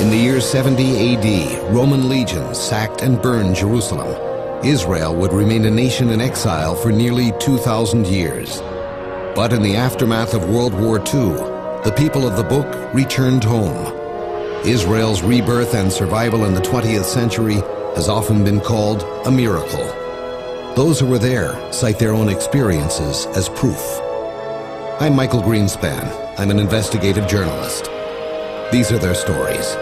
In the year 70 AD, Roman legions sacked and burned Jerusalem. Israel would remain a nation in exile for nearly 2,000 years. But in the aftermath of World War II, the people of the book returned home. Israel's rebirth and survival in the 20th century has often been called a miracle. Those who were there cite their own experiences as proof. I'm Michael Greenspan. I'm an investigative journalist. These are their stories.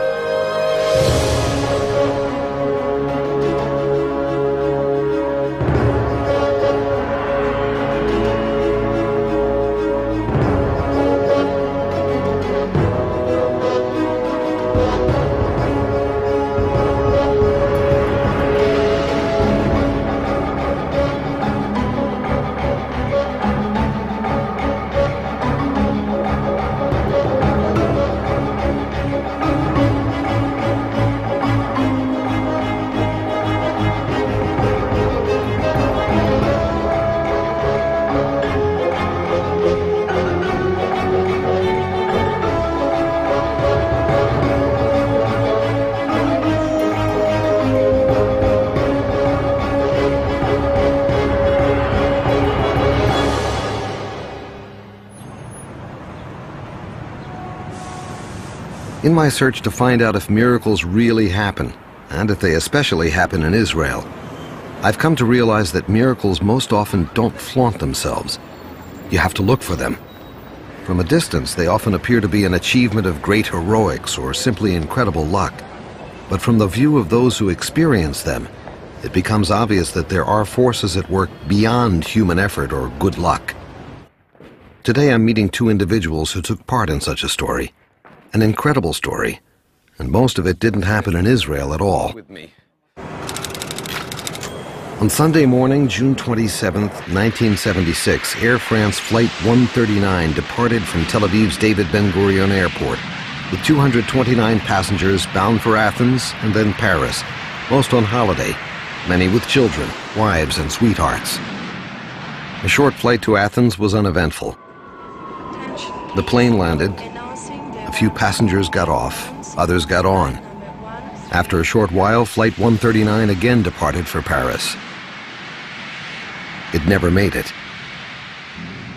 In my search to find out if miracles really happen, and if they especially happen in Israel, I've come to realize that miracles most often don't flaunt themselves. You have to look for them. From a distance, they often appear to be an achievement of great heroics or simply incredible luck. But from the view of those who experience them, it becomes obvious that there are forces at work beyond human effort or good luck. Today I'm meeting two individuals who took part in such a story. An incredible story, and most of it didn't happen in Israel at all. On Sunday morning, June 27, 1976, Air France Flight 139 departed from Tel Aviv's David Ben-Gurion Airport with 229 passengers bound for Athens and then Paris, most on holiday, many with children, wives, and sweethearts. A short flight to Athens was uneventful. The plane landed. A few passengers got off, others got on. After a short while, Flight 139 again departed for Paris. It never made it.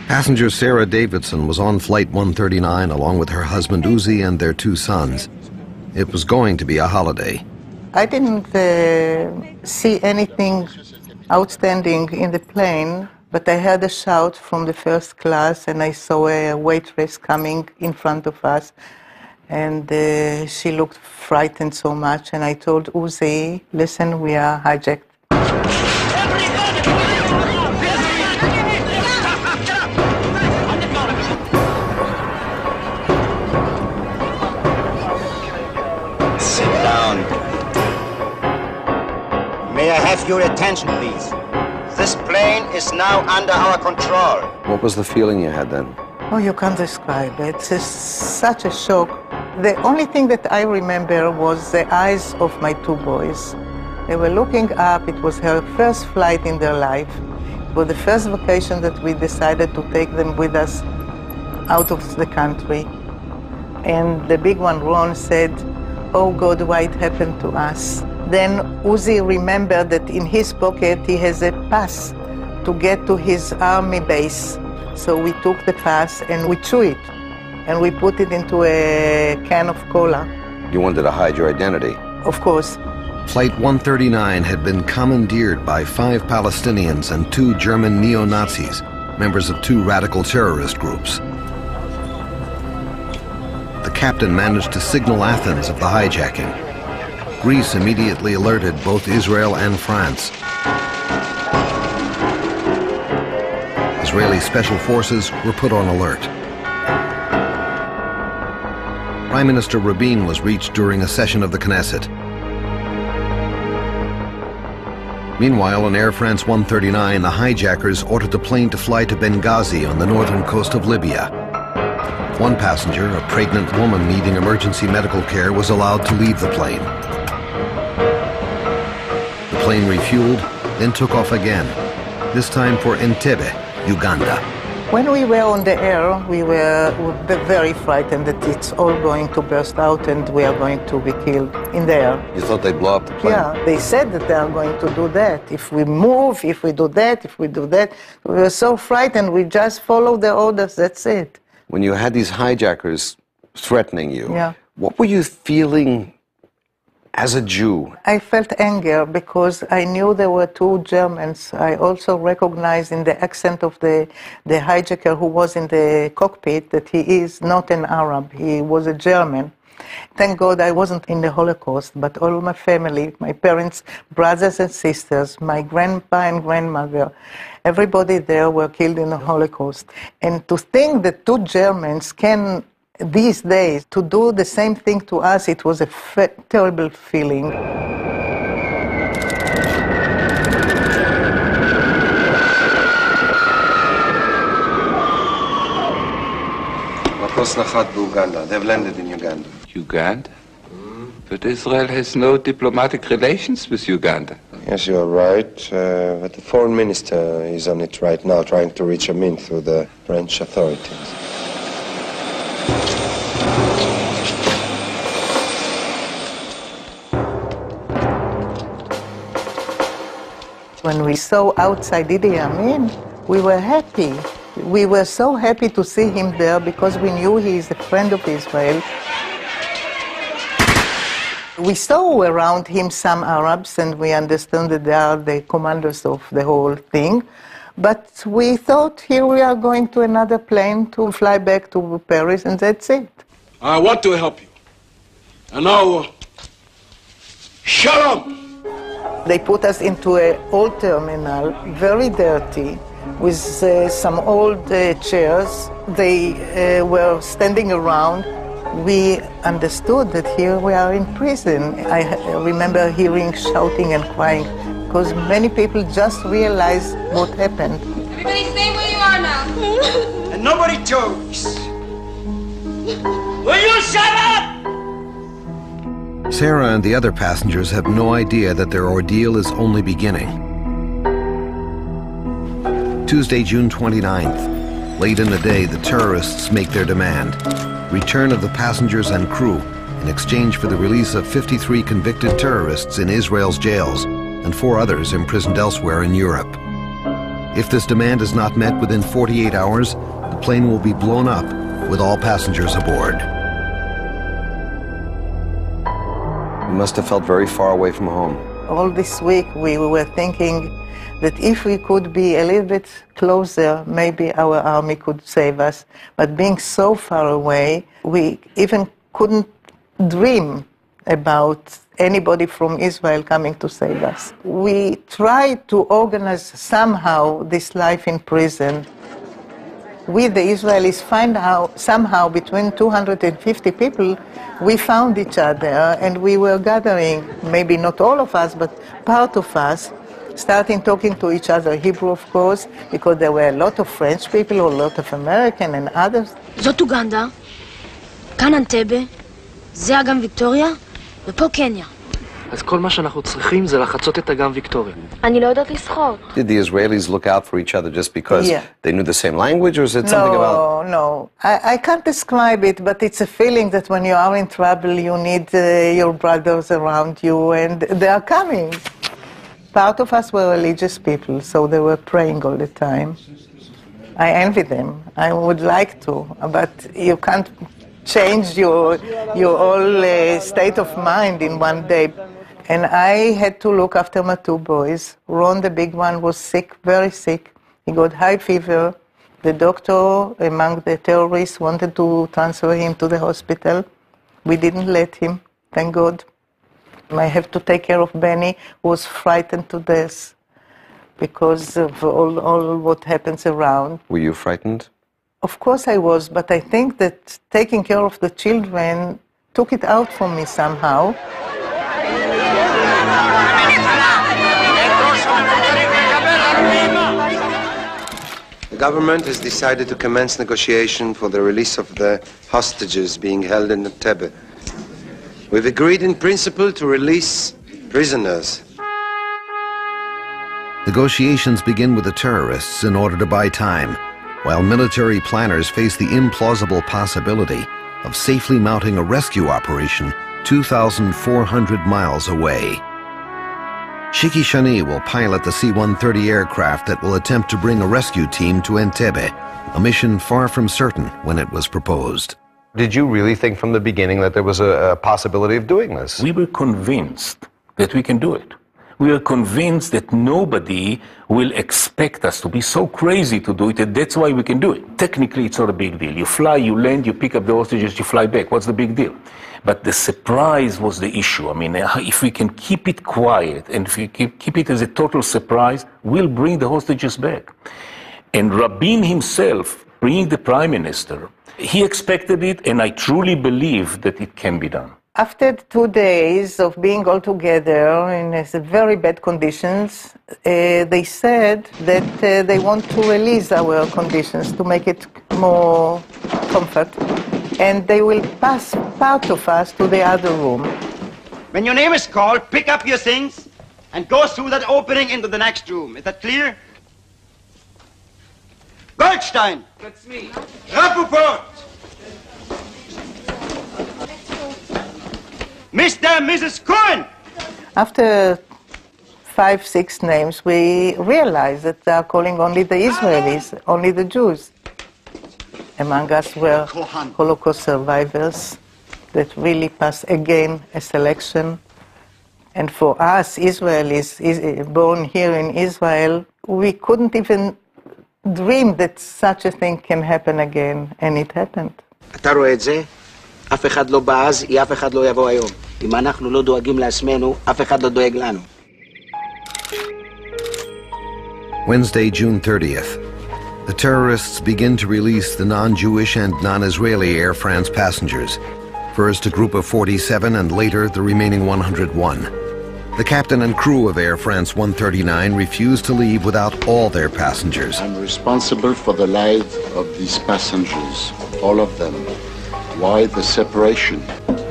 Passenger Sarah Davidson was on Flight 139 along with her husband Uzi and their two sons. It was going to be a holiday. I didn't see anything outstanding in the plane, but I heard a shout from the first class, and I saw a waitress coming in front of us, and she looked frightened so much, and I told Uzi, listen, we are hijacked. Sit down. May I have your attention, please? This plane is now under our control. What was the feeling you had then? Oh, you can't describe it. It's such a shock. The only thing that I remember was the eyes of my two boys. They were looking up. It was her first flight in their life. It was the first vacation that we decided to take them with us out of the country. And the big one, Ron, said, oh God, why it happened to us? Then Uzi remembered that in his pocket he has a pass to get to his army base. So we took the pass and we chewed it. And we put it into a can of cola. You wanted to hide your identity? Of course. Flight 139 had been commandeered by 5 Palestinians and 2 German neo-Nazis, members of 2 radical terrorist groups. The captain managed to signal Athens of the hijacking. Greece immediately alerted both Israel and France. Israeli special forces were put on alert. Prime Minister Rabin was reached during a session of the Knesset. Meanwhile, on Air France 139, the hijackers ordered the plane to fly to Benghazi on the northern coast of Libya. One passenger, a pregnant woman needing emergency medical care, was allowed to leave the plane. The plane refueled, then took off again, this time for Entebeu, Uganda. When we were on the air, we were very frightened that it's all going to burst out and we are going to be killed in the air. You thought they'd blow up the plane? Yeah, they said that they are going to do that. If we move, if we do that, if we do that. We were so frightened, we just followed the orders, that's it. When you had these hijackers threatening you, Yeah. what were you feeling as a Jew? I felt anger because I knew there were two Germans. I also recognized in the accent of the hijacker who was in the cockpit that he is not an Arab, he was a German. Thank God I wasn't in the Holocaust, but all my family, my parents, brothers and sisters, my grandpa and grandmother, everybody there were killed in the Holocaust. And to think that two Germans can, these days, to do the same thing to us, it was a terrible feeling. They've landed in Uganda. Uganda? But Israel has no diplomatic relations with Uganda. Yes, you're right. But the foreign minister is on it right now, trying to reach Amin through the French authorities. When we saw outside Idi Amin, we were happy. We were so happy to see him there because we knew he is a friend of Israel. We saw around him some Arabs and we understood that they are the commanders of the whole thing. But we thought here we are going to another plane to fly back to Paris and that's it. I want to help you. And now, shalom! They put us into an old terminal, very dirty, with some old chairs. They were standing around. We understood that here we are in prison. I remember hearing shouting and crying because many people just realized what happened. Everybody stay where you are now. And nobody talks. Will you shut up? Sarah and the other passengers have no idea that their ordeal is only beginning. Tuesday, June 29th. Late in the day, the terrorists make their demand. Return of the passengers and crew in exchange for the release of 53 convicted terrorists in Israel's jails and 4 others imprisoned elsewhere in Europe. If this demand is not met within 48 hours, the plane will be blown up with all passengers aboard. You must have felt very far away from home. All this week we were thinking that if we could be a little bit closer, maybe our army could save us. But being so far away, we even couldn't dream about anybody from Israel coming to save us. We tried to organize somehow this life in prison. We, the Israelis, find out somehow between 250 people, we found each other and we were gathering, maybe not all of us, but part of us, starting talking to each other, Hebrew of course, because there were a lot of French people, a lot of American and others. זאת אוגנדה, כאן אנטבה, זה אגם ויקטוריה, ופה קניה. אז כל מה שאנחנו צריכים זה לחצות את אגם ויקטוריה. אני לא יודעת לשחות. Did the Israelis look out for each other just because they knew the same language, or is it something about... No. I can't describe it, but it's a feeling that when you are in trouble, you need your brothers around you, and they are coming. Part of us were religious people, so they were praying all the time. I envy them. I would like to, but you can't change your whole state of mind in one day. And I had to look after my 2 boys. Ron, the big one, was sick, very sick. He got high fever. The doctor among the terrorists wanted to transfer him to the hospital. We didn't let him, thank God. I have to take care of Benny, who was frightened to death because of all what happens around. Were you frightened? Of course I was, but I think that taking care of the children took it out from me somehow. The government has decided to commence negotiation for the release of the hostages being held in Entebeu. We've agreed in principle to release prisoners. Negotiations begin with the terrorists in order to buy time. while military planners face the implausible possibility of safely mounting a rescue operation 2,400 miles away. Shiki Shani will pilot the C-130 aircraft that will attempt to bring a rescue team to Entebbe, a mission far from certain when it was proposed. Did you really think from the beginning that there was a possibility of doing this? We were convinced that we can do it. We are convinced that nobody will expect us to be so crazy to do it, and that's why we can do it. Technically, it's not a big deal. You fly, you land, you pick up the hostages, you fly back. What's the big deal? But the surprise was the issue. I mean, if we can keep it quiet and if we keep it as a total surprise, we'll bring the hostages back. And Rabin himself, being the prime minister, he expected it, and I truly believe that it can be done. After 2 days of being all together in very bad conditions, they said that they want to release our conditions to make it more comfort, and they will pass part of us to the other room. When your name is called, pick up your things and go through that opening into the next room. Is that clear? Goldstein! That's me. Rappaport! Mr. and Mrs. Cohen! After 5, 6 names, we realized that they are calling only the Israelis, only the Jews. Among us were Holocaust survivors that really passed again a selection. And for us, Israelis born here in Israel, we couldn't even dream that such a thing can happen again, and it happened. אתה רואה את זה? אף אחד לא בא אז, אף אחד לא יבוא היום. אם אנחנו לא דואגים לעצמנו, אף אחד לא דואג לנו. Wednesday, June 30th. The terrorists begin to release the non-Jewish and non-Israeli Air France passengers. First a group of 47 and later the remaining 101. The captain and crew of Air France 139 refused to leave without all their passengers. I'm responsible for the lives of these passengers, all of them. Why the separation?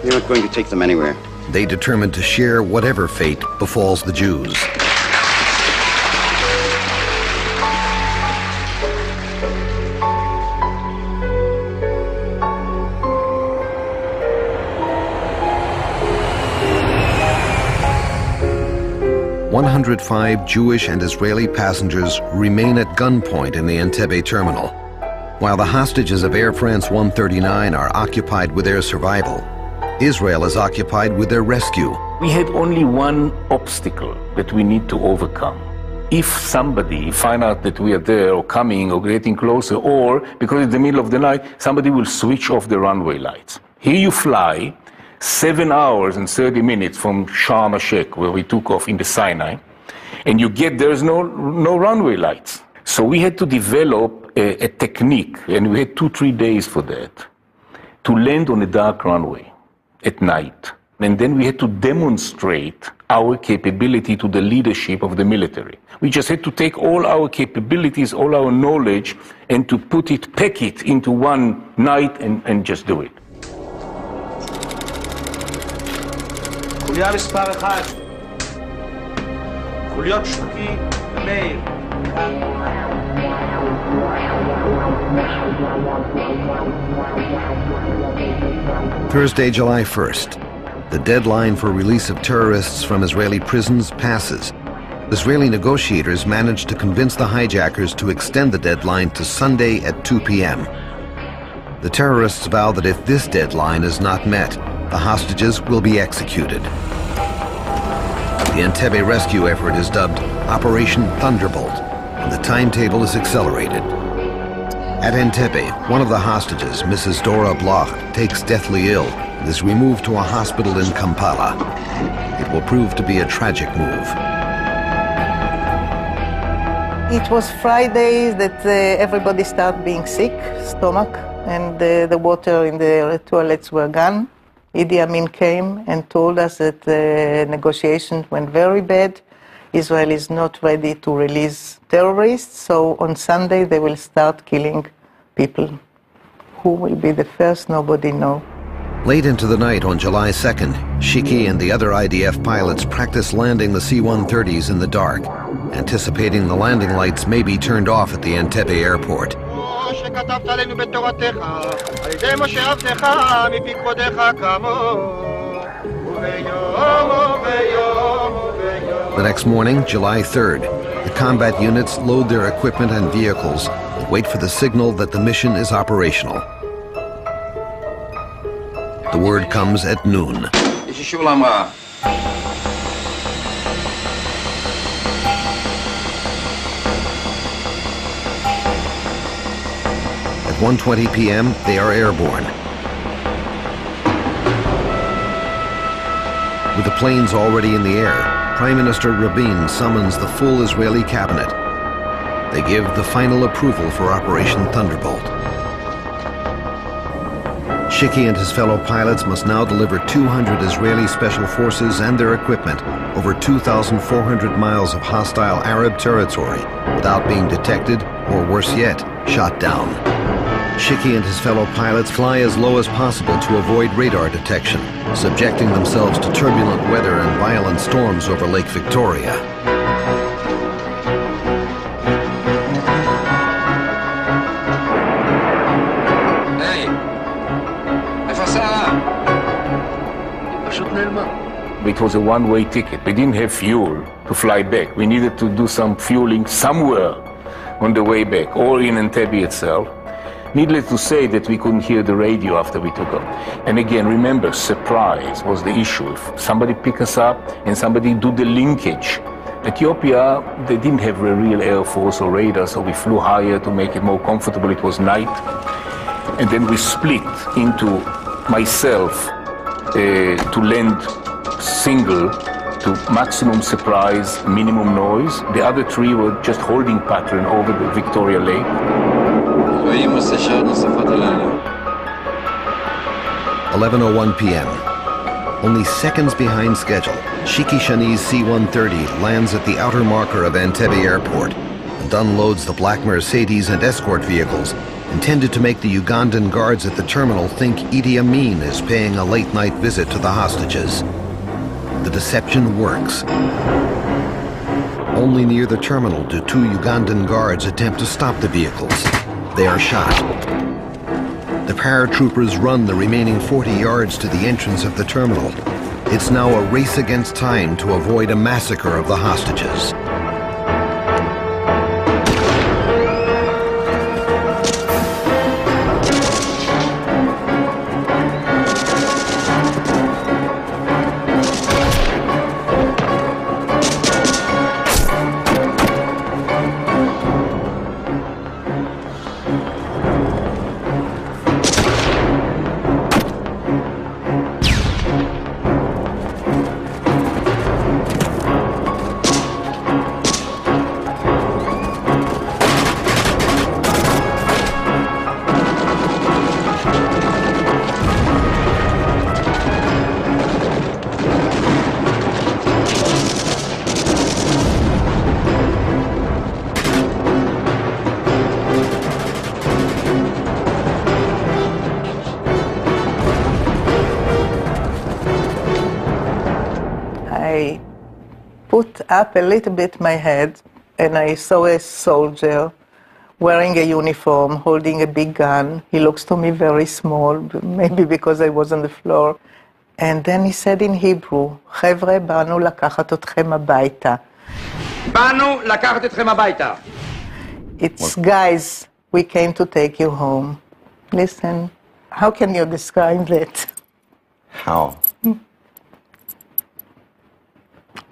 You're not going to take them anywhere. They determined to share whatever fate befalls the Jews. "105 Jewish and Israeli passengers remain at gunpoint in the Entebbe terminal. While the hostages of Air France 139 are occupied with their survival, Israel is occupied with their rescue." We had only one obstacle that we need to overcome. If somebody find out that we are there or coming or getting closer, or because it's the middle of the night, somebody will switch off the runway lights. Here you fly 7 hours and 30 minutes from Sharm el-Sheikh, where we took off in the Sinai, and you get there's no runway lights. So we had to develop a technique, and we had 2-3 days for that, to land on a dark runway at night. And then we had to demonstrate our capability to the leadership of the military. We just had to take all our capabilities, all our knowledge, and to pack it into one night and just do it. חוליה מספר 1. חוליות שוקי ומאיר. Thursday, July 1st. The deadline for release of terrorists from Israeli prisons passes. Israeli negotiators managed to convince the hijackers to extend the deadline to Sunday at 2 p.m. The terrorists vow that if this deadline is not met, the hostages will be executed. The Entebbe rescue effort is dubbed Operation Thunderbolt, and the timetable is accelerated. At Entebbe, one of the hostages, Mrs. Dora Bloch, takes deathly ill and is removed to a hospital in Kampala. It will prove to be a tragic move. It was Friday that everybody started being sick, stomach, and the water in the toilets were gone. Idi Amin came and told us that the negotiations went very bad. Israel is not ready to release terrorists, so on Sunday they will start killing people. Who will be the first, nobody knows. Late into the night on July 2nd, Shiki and the other IDF pilots practice landing the C-130s in the dark, anticipating the landing lights may be turned off at the Entebbe airport. שכתבת עלינו בתורתך, על ידי משה עבדך, מפי כבודך כמוהו. The next morning, July 3rd, the combat units load their equipment and vehicles and wait for the signal that the mission is operational. The word comes at noon. At 1:20 p.m., they are airborne. With the planes already in the air, Prime Minister Rabin summons the full Israeli cabinet. They give the final approval for Operation Thunderbolt. Shiki and his fellow pilots must now deliver 200 Israeli special forces and their equipment over 2,400 miles of hostile Arab territory without being detected, or worse yet, shot down. Shiki and his fellow pilots fly as low as possible to avoid radar detection, subjecting themselves to turbulent weather and violent storms over Lake Victoria. It was a one-way ticket. We didn't have fuel to fly back. We needed to do some fueling somewhere on the way back, or in Entebeu itself. Needless to say that we couldn't hear the radio after we took off. And again, remember, surprise was the issue. If somebody pick us up and somebody do the linkage. Ethiopia, they didn't have a real air force or radar, so we flew higher to make it more comfortable. It was night. And then we split into myself to land single to maximum surprise, minimum noise. The other three were just holding pattern over the Victoria Lake. 11:01 p.m. Only seconds behind schedule, Shiki Shani's C-130 lands at the outer marker of Entebbe Airport and unloads the black Mercedes and escort vehicles intended to make the Ugandan guards at the terminal think Idi Amin is paying a late-night visit to the hostages. The deception works. Only near the terminal do two Ugandan guards attempt to stop the vehicles. They are shot. The paratroopers run the remaining 40 yards to the entrance of the terminal. It's now a race against time to avoid a massacre of the hostages. Up a little bit my head, and I saw a soldier wearing a uniform, holding a big gun. He looks to me very small, maybe because I was on the floor. And then he said in Hebrew, "Chevre, banu lakachat otchem habayta." Banu lakachat otchem habayta. It's guys, we came to take you home. Listen, how can you describe that? How?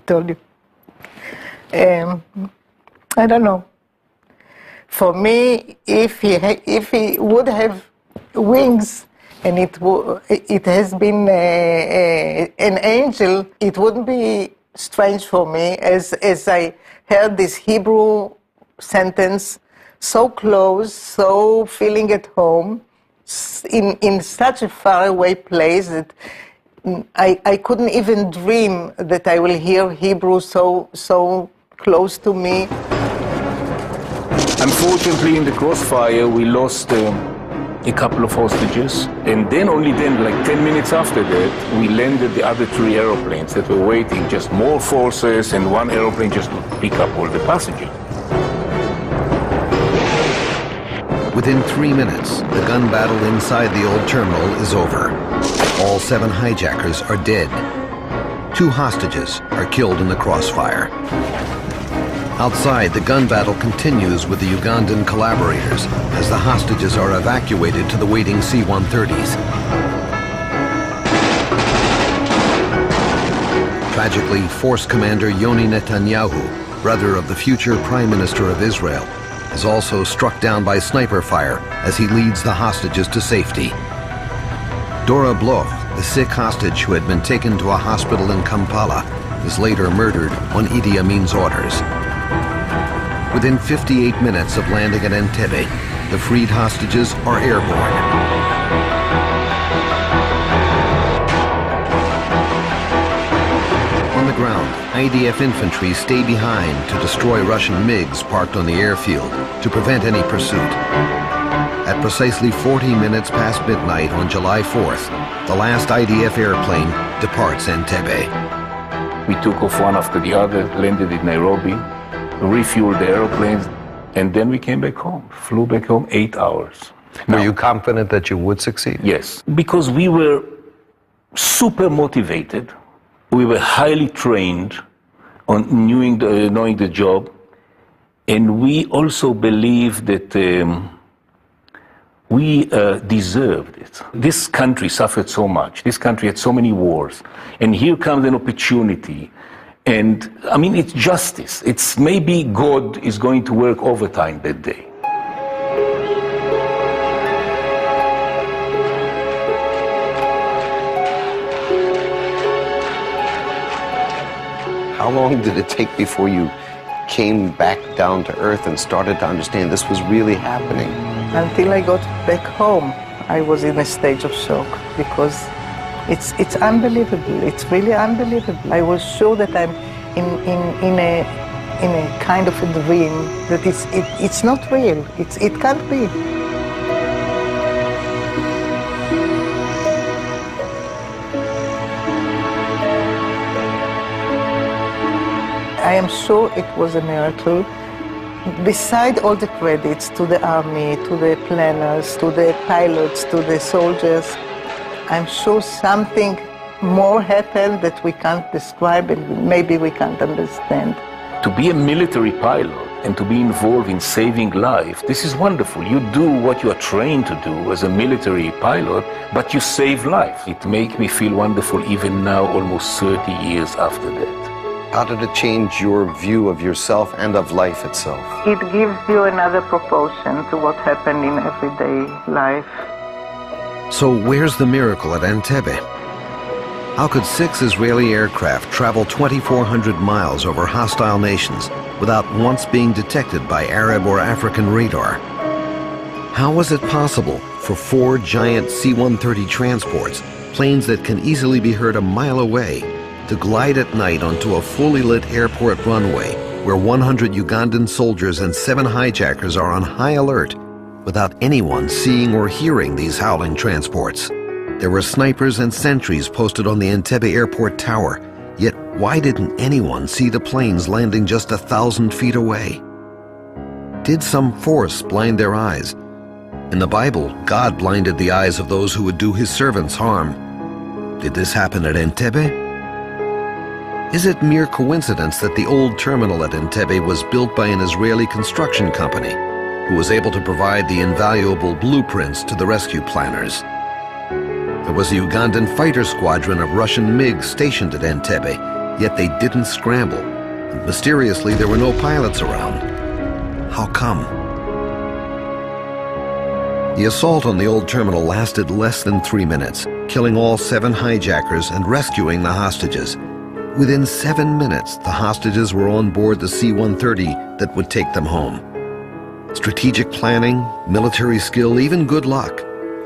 Told you. I don't know. For me, if he would have wings and it has been an angel, it wouldn't be strange for me as I heard this Hebrew sentence so close, so feeling at home, in such a faraway place that I couldn't even dream that I will hear Hebrew so close to me. Unfortunately, in the crossfire, we lost a couple of hostages, and then, only then, like 10 minutes after that, we landed the other 3 aeroplanes that were waiting, just more forces, and 1 aeroplane just to pick up all the passengers. With Within 3 minutes, the gun battle inside the old terminal is over. All 7 hijackers are dead. 2 hostages are killed in the crossfire. Outside, the gun battle continues with the Ugandan collaborators as the hostages are evacuated to the waiting C-130s. Tragically, Force Commander Yoni Netanyahu, brother of the future Prime Minister of Israel, is also struck down by sniper fire as he leads the hostages to safety. Dora Bloch, the sick hostage who had been taken to a hospital in Kampala, is later murdered on Idi Amin's orders. Within 58 minutes of landing at Entebbe, the freed hostages are airborne. On the ground, IDF infantry stay behind to destroy Russian MiGs parked on the airfield to prevent any pursuit. At precisely 40 minutes past midnight on July 4th, the last IDF airplane departs Entebbe. We took off one after the other, landed in Nairobi, refueled the airplanes, and then we came back home, flew back home 8 hours. Were you confident that you would succeed? Yes, because we were super motivated. We were highly trained on knowing the job, and we also believed that we deserved it. This country suffered so much. This country had so many wars, and here comes an opportunity. And I mean, it's justice. It's maybe God is going to work overtime that day. How long did it take before you came back down to earth and started to understand this was really happening? Until I got back home, I was in a stage of shock because it's unbelievable. It's really unbelievable. I was sure that I'm in a kind of a dream, that it's not real. It can't be. I am sure it was a miracle. Beside all the credits to the army, to the planners, to the pilots, to the soldiers, I'm sure something more happened that we can't describe and maybe we can't understand. To be a military pilot and to be involved in saving life, this is wonderful. You do what you are trained to do as a military pilot, but you save life. It makes me feel wonderful even now, almost 30 years after that. How did it change your view of yourself and of life itself? It gives you another proportion to what happened in everyday life. So where's the miracle at Entebbe? How could 6 Israeli aircraft travel 2,400 miles over hostile nations without once being detected by Arab or African radar? How was it possible for 4 giant C-130 transports, planes that can easily be heard a mile away, to glide at night onto a fully lit airport runway where 100 Ugandan soldiers and 7 hijackers are on high alert without anyone seeing or hearing these howling transports? There were snipers and sentries posted on the Entebbe airport tower, yet why didn't anyone see the planes landing just 1,000 feet away? Did some force blind their eyes? In the Bible, God blinded the eyes of those who would do his servants harm. Did this happen at Entebbe? Is it mere coincidence that the old terminal at Entebbe was built by an Israeli construction company who was able to provide the invaluable blueprints to the rescue planners? There was a Ugandan fighter squadron of Russian MiGs stationed at Entebbe, yet they didn't scramble, and mysteriously there were no pilots around. How come? The assault on the old terminal lasted less than 3 minutes, killing all 7 hijackers and rescuing the hostages. Within 7 minutes, the hostages were on board the C-130 that would take them home. Strategic planning, military skill, even good luck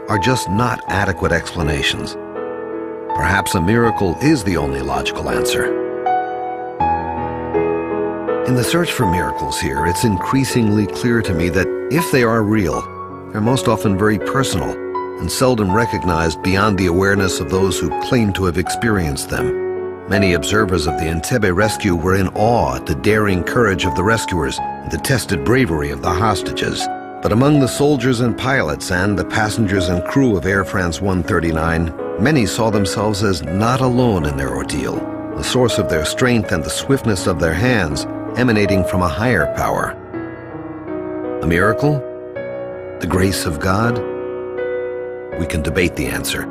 are just not adequate explanations. Perhaps a miracle is the only logical answer. In the search for miracles here, it's increasingly clear to me that if they are real, they're most often very personal and seldom recognized beyond the awareness of those who claim to have experienced them. Many observers of the Entebbe rescue were in awe at the daring courage of the rescuers and the tested bravery of the hostages. But among the soldiers and pilots and the passengers and crew of Air France 139, many saw themselves as not alone in their ordeal, the source of their strength and the swiftness of their hands emanating from a higher power. A miracle? The grace of God? We can debate the answer.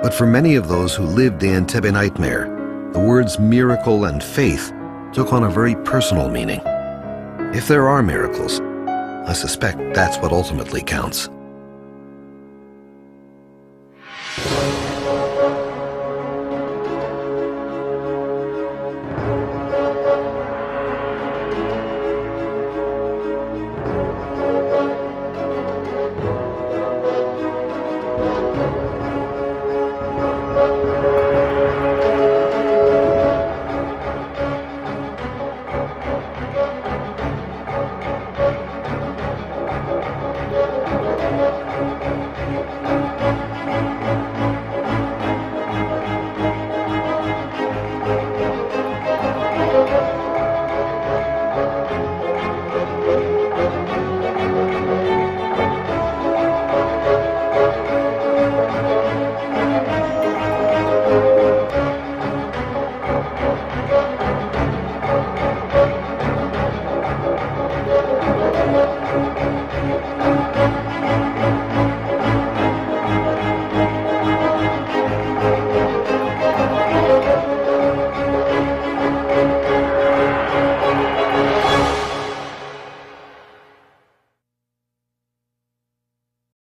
But for many of those who lived the Entebbe nightmare, the words miracle and faith took on a very personal meaning. If there are miracles, I suspect that's what ultimately counts.